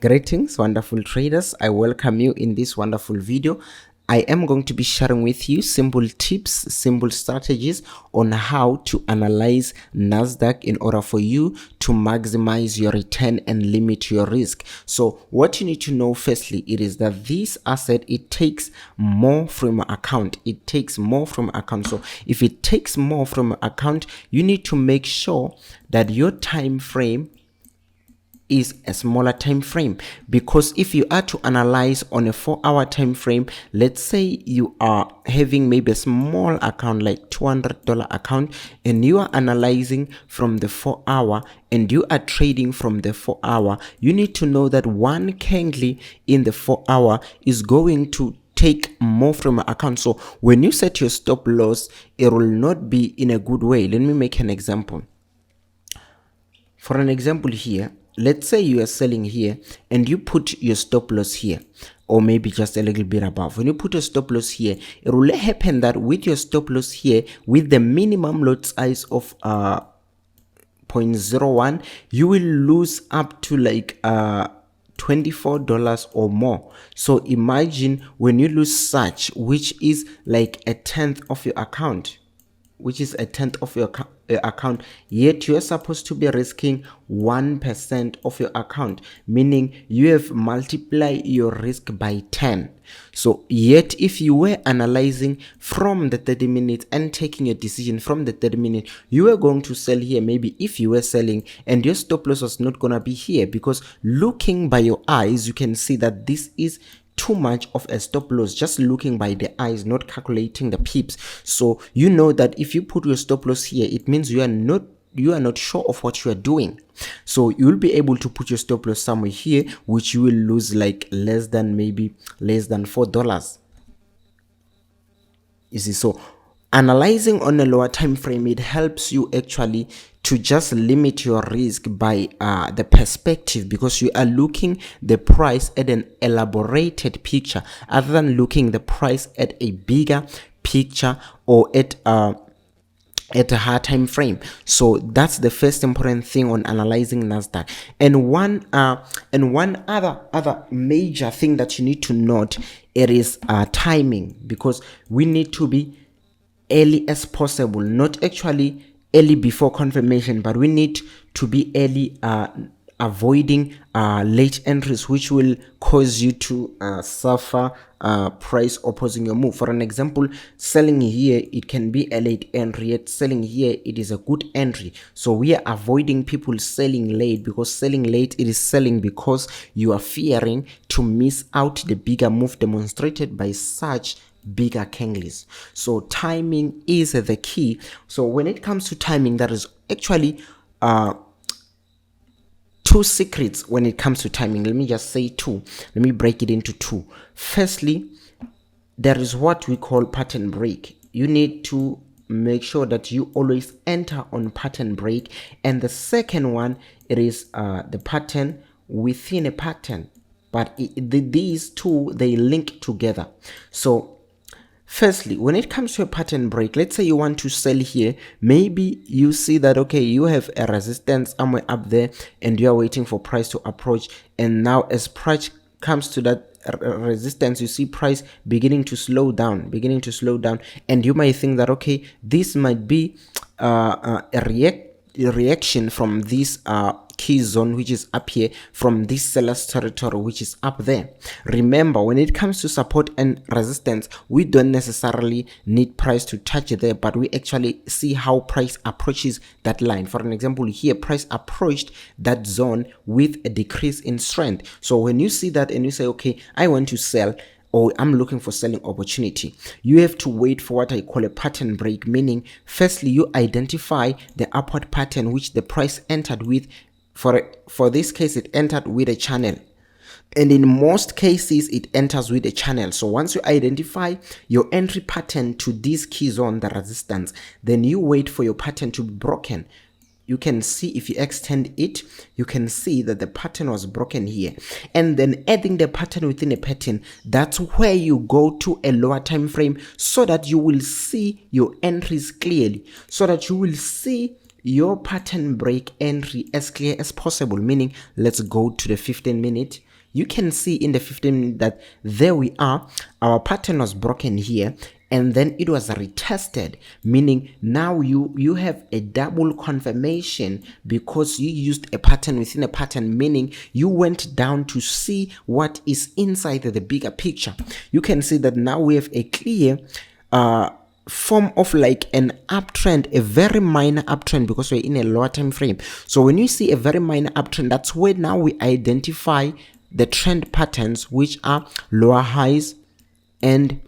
Greetings, wonderful traders. I welcome you in this wonderful video. I am going to be sharing with you simple tips, simple strategies on how to analyze NASDAQ in order for you to maximize your return and limit your risk. So what you need to know firstly, it is that this asset, it takes more from your account. It takes more from account. So if it takes more from account, you need to make sure that your time frame is a smaller time frame, because if you are to analyze on a 4-hour time frame, let's say you are having maybe a small account like $200 account, and you are analyzing from the 4-hour and you are trading from the 4-hour, you need to know that one candle in the 4-hour is going to take more from an account. So when you set your stop loss, it will not be in a good way. Let me make an example. For an example here, let's say you are selling here and you put your stop loss here, or maybe just a little bit above. When you put a stop loss here, it will happen that with your stop loss here, with the minimum lot size of 0.01, you will lose up to like $24 or more. So imagine when you lose such, which is like a tenth of your account, account, yet you are supposed to be risking 1% of your account, meaning you have multiplied your risk by 10. So yet if you were analyzing from the 30 minutes and taking a decision from the 30 minutes, you were going to sell here. Maybe if you were selling and your stop loss was not gonna be here, because looking by your eyes, you can see that this is too much of a stop loss, just looking by the eyes, not calculating the pips. So you know that if you put your stop loss here, it means you are not sure of what you are doing. So you will be able to put your stop loss somewhere here, which you will lose like less than $4. You see, so analyzing on a lower time frame, it helps you actually to just limit your risk by the perspective, because you are looking the price at an elaborated picture other than looking the price at a bigger picture or at a higher time frame. So that's the first important thing on analyzing NASDAQ. And one other major thing that you need to note, it is timing, because we need to be early as possible, not actually early before confirmation, but we need to be early, avoiding late entries, which will cause you to suffer price opposing your move. For an example, selling here, it can be a late entry, yet selling here, it is a good entry. So we are avoiding people selling late, because selling late, it is selling because you are fearing to miss out the bigger move demonstrated by such bigger candles. So timing is the key. So when it comes to timing, there is actually two secrets when it comes to timing. Let me just say two. Let me break it into two. Firstly, there is what we call pattern break. You need to make sure that you always enter on pattern break. And the second one, it is the pattern within a pattern. But these two, they link together. So firstly, when it comes to a pattern break, let's say you want to sell here. Maybe you see that, okay, you have a resistance somewhere up there and you are waiting for price to approach. And now as price comes to that resistance, you see price beginning to slow down. And you might think that, okay, this might be a reaction from this key zone, which is up here, from this seller's territory, which is up there. Remember, when it comes to support and resistance, we don't necessarily need price to touch there, but we actually see how price approaches that line. For an example, here price approached that zone with a decrease in strength. So when you see that and you say, okay, I want to sell, or I'm looking for selling opportunity, you have to wait for what I call a pattern break, meaning firstly you identify the upward pattern which the price entered with. For this case, it entered with a channel, and in most cases it enters with a channel. So once you identify your entry pattern to this key zone, the resistance, then you wait for your pattern to be broken. You can see, if you extend it, you can see that the pattern was broken here, and then adding the pattern within a pattern, that's where you go to a lower time frame, so that you will see your entries clearly, so that you will see your pattern break entry as clear as possible. Meaning, let's go to the 15 minute. you can see in the 15 minute that there we are, our pattern was broken here, and then it was retested, meaning now you have a double confirmation because you used a pattern within a pattern, meaning you went down to see what is inside the bigger picture. You can see that now we have a clear form of like an uptrend, a very minor uptrend, because we're in a lower time frame. So when you see a very minor uptrend, that's where now we identify the trend patterns, which are lower highs and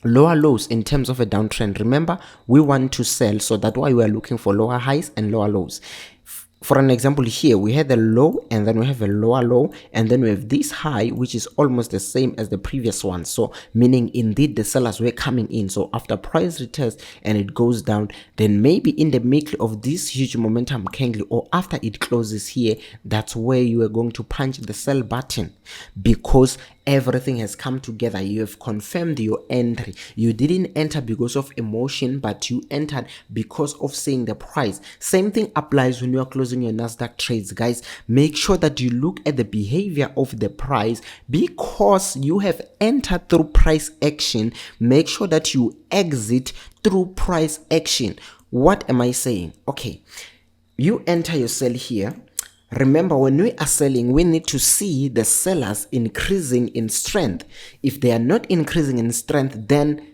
lower lows in terms of a downtrend. Remember, we want to sell, so that's why we are looking for lower highs and lower lows. For an example, here we had a low, and then we have a lower low, and then we have this high, which is almost the same as the previous one. So meaning indeed the sellers were coming in. So after price retest and it goes down, then maybe in the middle of this huge momentum candle, or after it closes here, that's where you are going to punch the sell button, because everything has come together. You have confirmed your entry. You didn't enter because of emotion, but you entered because of seeing the price. Same thing applies when you are closing your NASDAQ trades, guys. Make sure that you look at the behavior of the price, because you have entered through price action. Make sure that you exit through price action. What am I saying? Okay, you enter your sell here. Remember, when we are selling, we need to see the sellers increasing in strength. If they are not increasing in strength, then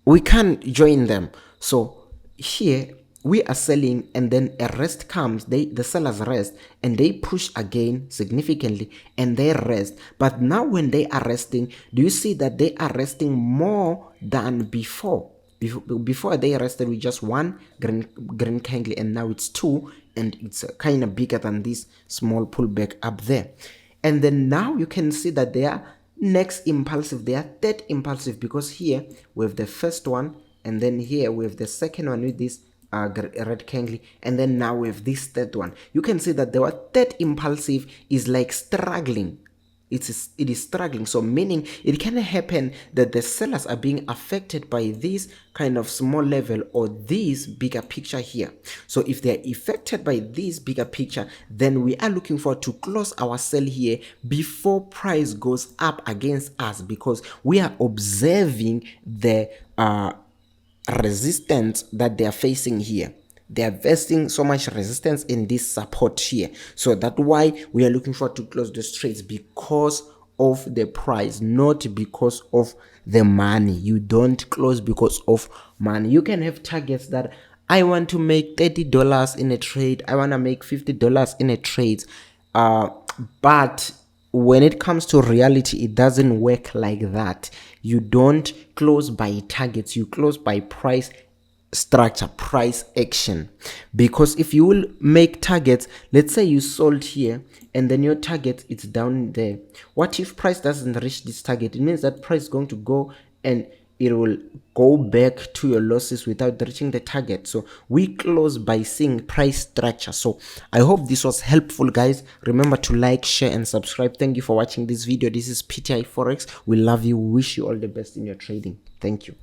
we can't join them. So here we are selling, and then a rest comes. The sellers rest, and they push again significantly, and they rest. But now when they are resting, do you see that they are resting more than before? Before they rested with just one green candle, and now it's two, and it's kind of bigger than this small pullback up there. And then now you can see that they are next impulsive, they are third impulsive, because here we have the first one, and then here we have the second one with this red candle, and then now we have this third one. You can see that the third impulsive is like struggling. It is struggling. So meaning it can happen that the sellers are being affected by this kind of small level or this bigger picture here. So if they are affected by this bigger picture, then we are looking for to close our sell here before price goes up against us, because we are observing the resistance that they are facing here. They are facing so much resistance in this support here. So that's why we are looking for to close the trades, because of the price, not because of the money. You don't close because of money. You can have targets that I want to make $30 in a trade, I want to make $50 in a trade, but when it comes to reality, it doesn't work like that. You don't close by targets, you close by price structure, price action. Because if you will make targets, let's say you sold here and then your target is down there, what if price doesn't reach this target? It means that price is going to go and it will go back to your losses without reaching the target. So we close by seeing price structure. So I hope this was helpful, guys. Remember to like, share and subscribe. Thank you for watching this video. This is Pti Forex. We love you. We wish you all the best in your trading. Thank you.